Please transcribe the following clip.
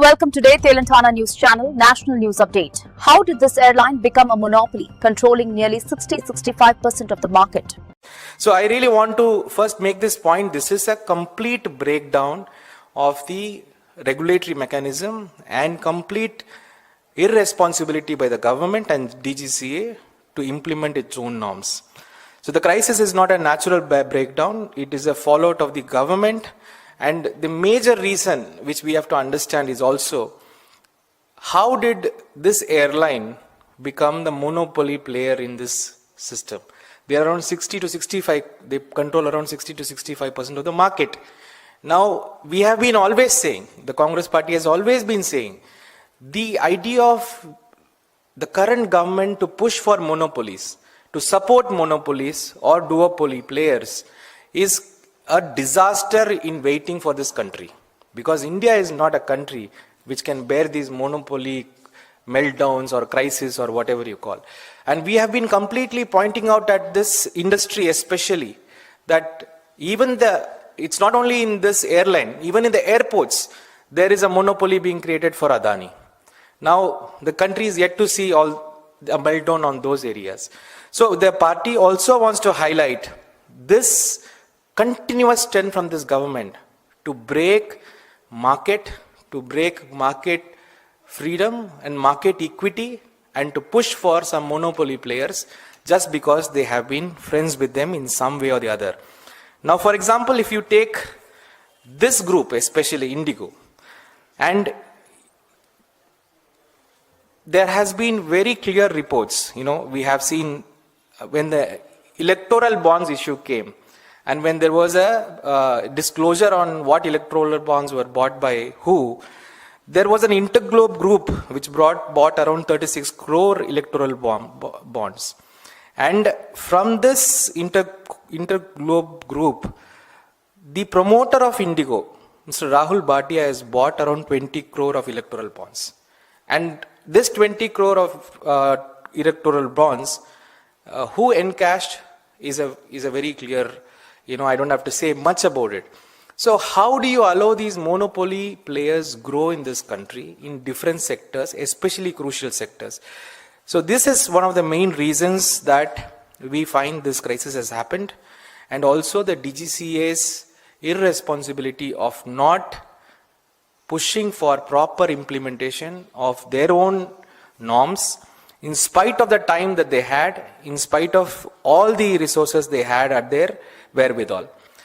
Welcome today Telangana News Channel National News Update. How did this airline become a monopoly, controlling nearly 60-65% of the market? So I really want to first make this point. This is a complete breakdown of the regulatory mechanism and complete irresponsibility by the government and DGCA to implement its own norms. So the crisis is not a natural breakdown. It is a fallout of the government. And the major reason which we have to understand is also how did this airline become the monopoly player in this system? They are around 60 to 65, they control around 60 to 65% of the market. Now, we have been always saying, the Congress party has always been saying, the idea of the current government to push for monopolies, to support monopolies or duopoly players is a disaster in waiting for this country, because India is not a country which can bear these monopoly meltdowns or crisis or whatever you call. And we have been completely pointing out at this industry especially that it's not only in this airline, even in the airports, there is a monopoly being created for Adani. Now the country is yet to see all a meltdown on those areas. So the party also wants to highlight this continuous trend from this government to break market freedom and market equity, and to push for some monopoly players just because they have been friends with them in some way or the other. Now, for example, if you take this group, especially Indigo, and there has been very clear reports, we have seen when the electoral bonds issue came, and when there was a disclosure on what electoral bonds were bought by who, there was an Interglobe group which bought around 36 crore electoral bonds. And from this Interglobe group, the promoter of Indigo, Mr. Rahul Bhatia, has bought around 20 crore of electoral bonds. And this 20 crore of electoral bonds, who encashed is a very clear, I don't have to say much about it. So how do you allow these monopoly players grow in this country in different sectors, especially crucial sectors? So this is one of the main reasons that we find this crisis has happened, and also the DGCA's irresponsibility of not pushing for proper implementation of their own norms in spite of the time that they had, in spite of all the resources they had at their wherewithal.